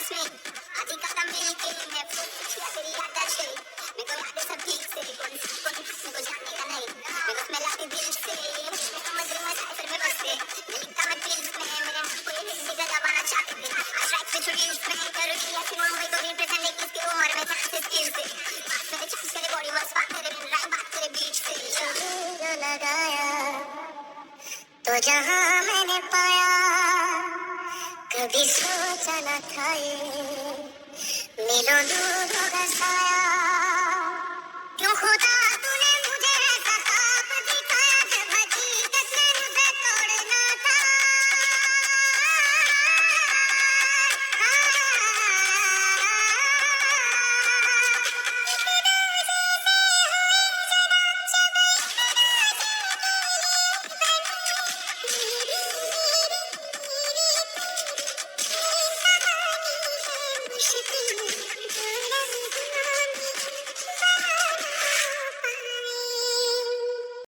सांस में आधी कदम लेके मैं फूल खिया तेरी याद से मेरे को याद है सब ठीक से कौन को जानने का नहीं मेरे को स्मेल आती दिल से मैं समझ रही मैं साइफर में बस से मैं लिखता मैं दिल में मेरे कोई हिंदी का दबाना चाहते थे आज रात पे छुट्टी इसमें करो कि ऐसे मुंबई को रिप्रेजेंट लेके इसकी उम्र में था से स्किल से बात मेरे चांस तेरे बॉडी वर्स बात तेरे बिन राय बात तेरे बीच से जो लगाया तो जहां मैंने पाया कभी सोचा न था ये मिलो दूध होगा साया